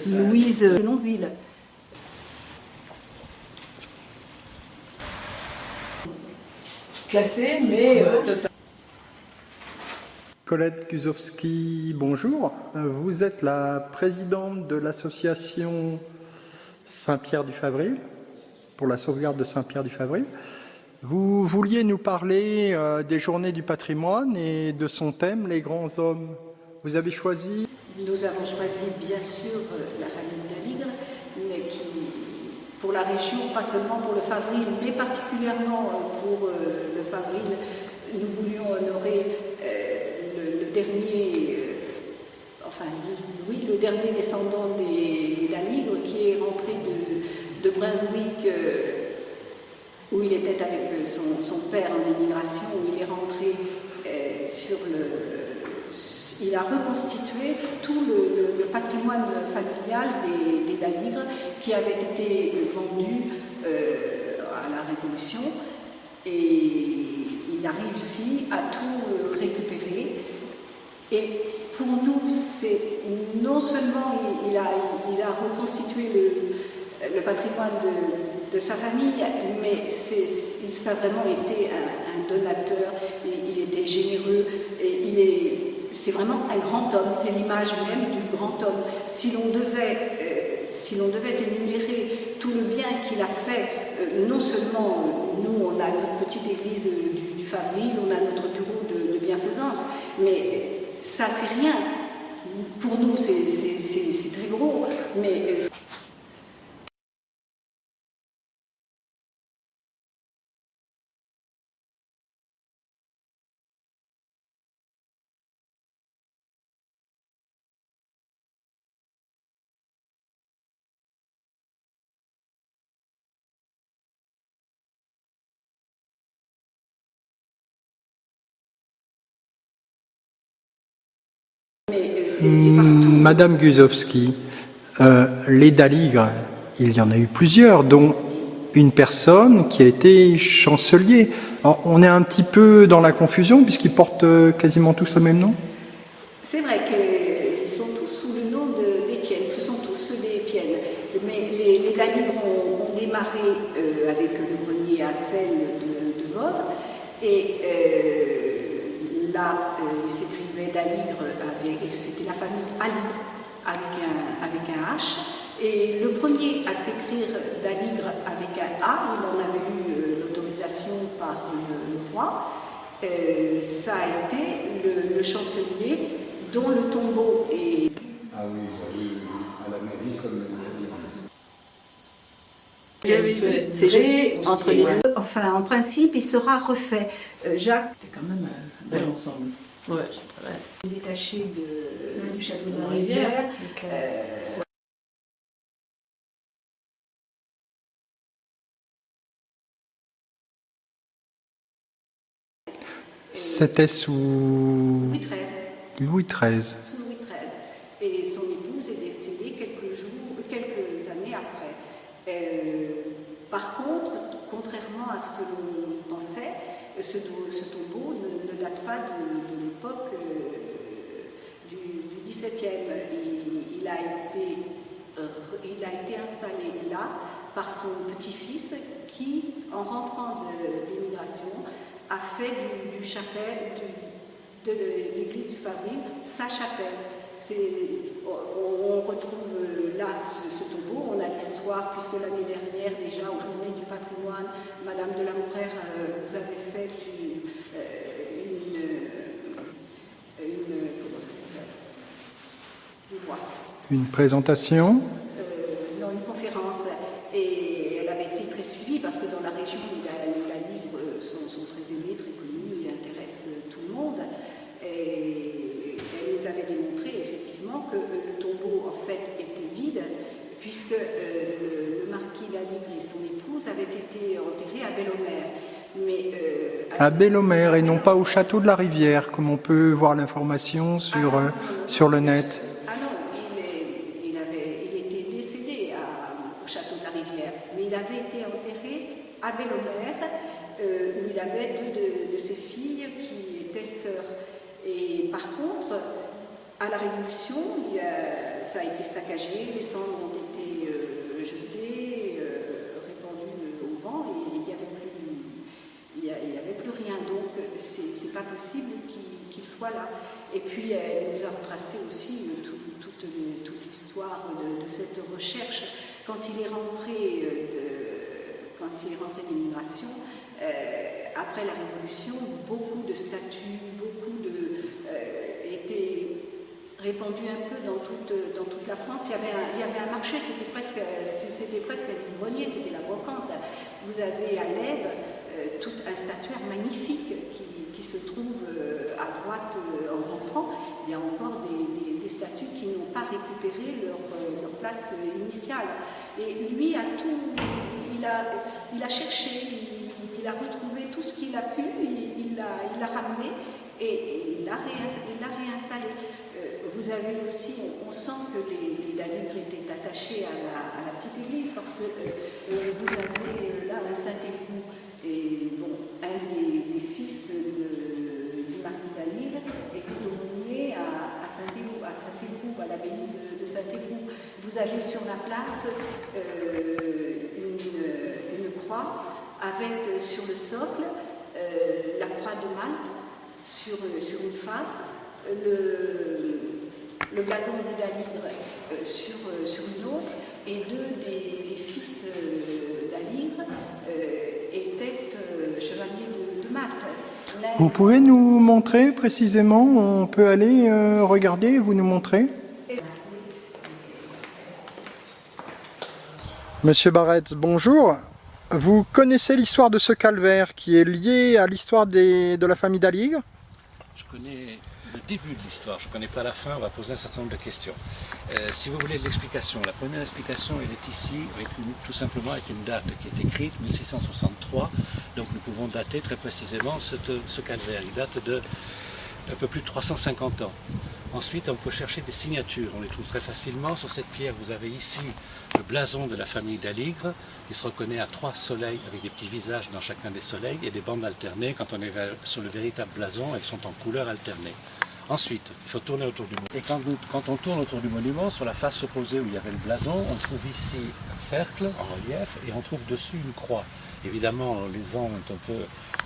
Louise Longueville. Classé, mais total. Colette Guzowski, bonjour. Vous êtes la présidente de l'association Saint-Pierre-du-Favril, pour la sauvegarde de Saint-Pierre-du-Favril. Vous vouliez nous parler des Journées du patrimoine et de son thème, les grands hommes. Vous avez choisi? Nous avons choisi bien sûr la famille d'Aligre, mais qui, pour la région, pas seulement pour le Favril, mais particulièrement pour le Favril, nous voulions honorer le dernier, le dernier descendant des d'Aligre, qui est rentré de Brunswick, où il était avec son père en émigration, où il est rentré il a reconstitué tout le patrimoine familial des d'Aligre qui avait été vendu à la Révolution, et il a réussi à tout récupérer. Et pour nous, c'est non seulement il a reconstitué le patrimoine de sa famille, mais ça a vraiment été un donateur, et il était généreux, et c'est vraiment un grand homme, c'est l'image même du grand homme. Si l'on devait énumérer tout le bien qu'il a fait, non seulement nous, on a notre petite église du Favril, on a notre bureau de bienfaisance, mais ça c'est rien. Pour nous c'est très gros, mais c'est partout. Madame Guzowski, les d'Aligre, il y en a eu plusieurs, dont une personne qui a été chancelier. Alors, on est un petit peu dans la confusion puisqu'ils portent quasiment tous le même nom. C'est vrai qu'ils sont tous sous le nom d'Étienne, ce sont tous ceux d'Étienne. Mais les d'Aligre ont démarré avec le grenier à sel de Vaud, et là, il s'écrivait d'Aligre, c'était la famille Aligre avec un H. Et le premier à s'écrire d'Aligre avec un A, il en avait eu l'autorisation par le roi, ça a été le chancelier, dont le tombeau est... Ah oui, j'avais à la mairie comme C'est vrai, entre les deux. Enfin, en principe, il sera refait. Jacques, c'est quand même un bel ensemble. Ouais, détaché du château de la Rivière. C'était sous Louis XIII. Louis XIII. Sous Louis XIII. Et son épouse est décédée quelques années après. Par contre, contrairement à ce que l'on pensait, ce tombeau ne date pas de l'époque du XVIIe. Il a été installé là par son petit-fils qui, en rentrant d'émigration, a fait du chapelle de l'église du Favril sa chapelle. On retrouve là ce tombeau, on a l'histoire, puisque l'année dernière, déjà aux Journées du patrimoine, Madame de la Mouraire vous avait fait Une présentation. Non, une conférence. Et elle avait été très suivie parce que dans la région, les livres sont très aimés, très connus et intéressent tout le monde. Et elle nous avait démontré effectivement que le tombeau en fait était vide, puisque le marquis d'Aligre et son épouse avaient été enterrés à Belle-Omer. Mais à Belle-Omer et non pas au château de la Rivière, comme on peut voir l'information sur le net. Ah non, il était décédé au château de la Rivière, mais il avait été enterré à Belle-Omer, où il avait deux de ses filles qui étaient sœurs. Et par contre, à la Révolution, ça a été saccagé, les cendres ont été jetées, répandues au vent, et il n'y avait plus rien. Donc, c'est pas possible qu'il soit là. Et puis, elle nous a retracé aussi toute l'histoire de cette recherche. Quand il est rentré d'immigration, après la Révolution, beaucoup de statues, étaient répandus un peu dans toute la France. Il y avait un marché, c'était presque un grenier, c'était la brocante. Vous avez à l'Ève tout un statuaire magnifique qui se trouve à droite en rentrant. Il y a encore des statues qui n'ont pas récupéré leur place initiale. Et lui il a cherché, il a retrouvé tout ce qu'il a pu, il l'a ramené et il l'a réinstallé. Vous avez aussi, on sent que les Daligre étaient attachés à la petite église parce que vous avez là la Saint-Évroult et bon, un des fils du marquis Daligre est aumônier à Saint-Évroult, à l'abbaye de Saint-Évroult. Vous avez sur la place une croix avec sur le socle la croix de Malte sur une face, le blason de Daligre sur une autre, et deux des fils Daligre étaient chevaliers de Malte. Vous pouvez nous montrer précisément, on peut aller regarder, vous nous montrez? Monsieur Barretz, bonjour. Vous connaissez l'histoire de ce calvaire qui est lié à l'histoire de la famille Daligre? Je connais le début de l'histoire, je ne connais pas la fin, on va poser un certain nombre de questions. Si vous voulez de l'explication, la première explication elle est ici, tout simplement avec une date qui est écrite, 1663, donc nous pouvons dater très précisément ce calvaire, il date de un peu plus de 350 ans. Ensuite, on peut chercher des signatures, on les trouve très facilement. Sur cette pierre, vous avez ici le blason de la famille Daligre, qui se reconnaît à 3 soleils, avec des petits visages dans chacun des soleils, et des bandes alternées. Quand on est sur le véritable blason, elles sont en couleur alternée. Ensuite, il faut tourner autour du monument. Et quand on tourne autour du monument, sur la face opposée où il y avait le blason, on trouve ici un cercle en relief, et on trouve dessus une croix. Évidemment, les ans ont un peu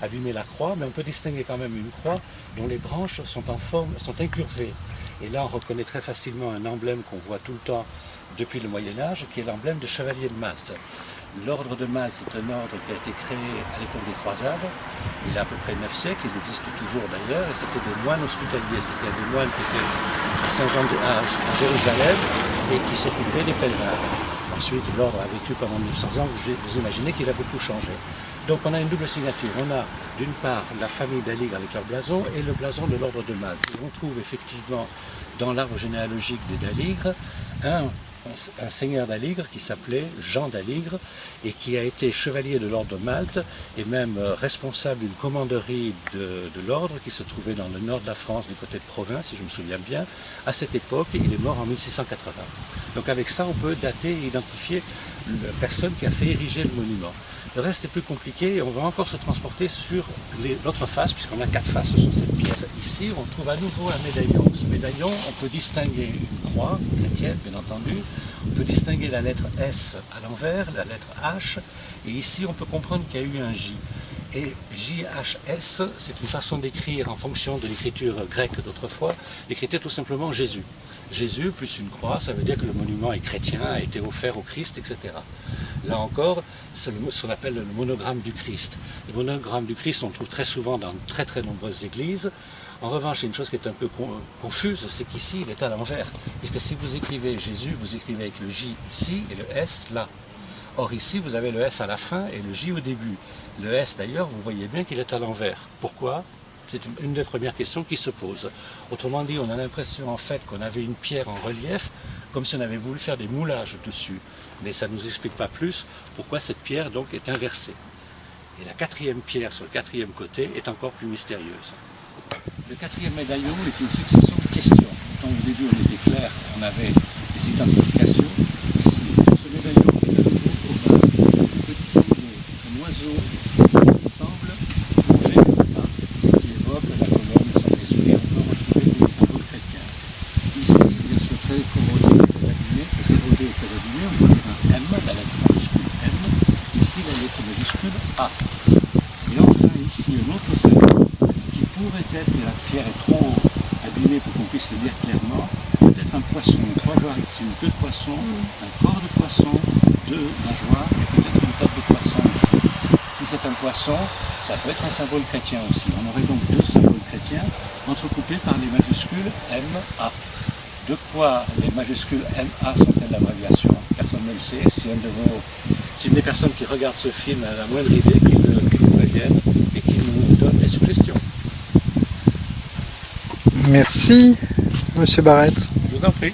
abîmé la croix, mais on peut distinguer quand même une croix dont les branches sont incurvées. Et là, on reconnaît très facilement un emblème qu'on voit tout le temps depuis le Moyen-Âge, qui est l'emblème de chevalier de Malte. L'ordre de Malte est un ordre qui a été créé à l'époque des croisades. Il a à peu près 9 siècles, il existe toujours d'ailleurs, et c'était des moines hospitaliers. C'était des moines qui étaient à Jérusalem et qui s'occupaient des pèlerins. Ensuite, l'ordre a vécu pendant 900 ans, vous imaginez qu'il a beaucoup changé. Donc on a une double signature. On a d'une part la famille Daligre avec leur blason et le blason de l'ordre de Malte. Et on trouve effectivement dans l'arbre généalogique des Daligre un seigneur Daligre qui s'appelait Jean Daligre et qui a été chevalier de l'ordre de Malte et même responsable d'une commanderie de l'ordre qui se trouvait dans le nord de la France du côté de Provins, si je me souviens bien. À cette époque, il est mort en 1680. Donc avec ça, on peut dater et identifier la personne qui a fait ériger le monument. Le reste est plus compliqué et on va encore se transporter sur l'autre face, puisqu'on a 4 faces sur cette pièce. Ici, on trouve à nouveau un médaillon. Ce médaillon, on peut distinguer une croix chrétienne, bien entendu. On peut distinguer la lettre S à l'envers, la lettre H. Et ici, on peut comprendre qu'il y a eu un J. Et JHS, c'est une façon d'écrire en fonction de l'écriture grecque d'autrefois, d'écrire tout simplement Jésus. Jésus plus une croix, ça veut dire que le monument est chrétien, a été offert au Christ, etc. Là encore, c'est ce qu'on appelle le monogramme du Christ. Le monogramme du Christ, on le trouve très souvent dans très très nombreuses églises. En revanche, il y a une chose qui est un peu confuse, c'est qu'ici, il est à l'envers. Puisque si vous écrivez Jésus, vous écrivez avec le J ici et le S là. Or ici, vous avez le S à la fin et le J au début. Le S d'ailleurs, vous voyez bien qu'il est à l'envers. Pourquoi ? C'est une des premières questions qui se pose. Autrement dit, on a l'impression en fait qu'on avait une pierre en relief, comme si on avait voulu faire des moulages dessus. Mais ça ne nous explique pas plus pourquoi cette pierre donc est inversée. Et la 4e pierre sur le 4e côté est encore plus mystérieuse. Le 4e médaillon est une succession de questions. Tant au début on était clair, on avait des identifications. Ici, ce médaillon est à nouveau au bas. On peut distinguer un oiseau qui semble manger le pain, qui évoque la colonne de Saint-Esprit. On peut retrouver des symboles chrétiens. Ici, bien sûr, très corrosif, très abîmé, on voit un M, la lettre majuscule M, ici la lettre majuscule A. Et enfin ici un autre symbole qui pourrait être, mais la pierre est trop abîmée pour qu'on puisse le lire clairement, peut-être un poisson. On peut voir ici une queue de poisson, un corps de poisson, deux nageoires et peut-être une tête de poisson ici. Si c'est un poisson, ça peut être un symbole chrétien aussi. On aurait donc deux symboles chrétiens entrecoupés par les majuscules MA. De quoi les majuscules MA sont-elles l'abréviation? Personne ne le sait. Si une des personnes qui regardent ce film a la moindre idée, qu'il nous prévienne et qu'il nous donne des suggestions. Merci, Monsieur Barrette. Je vous en prie.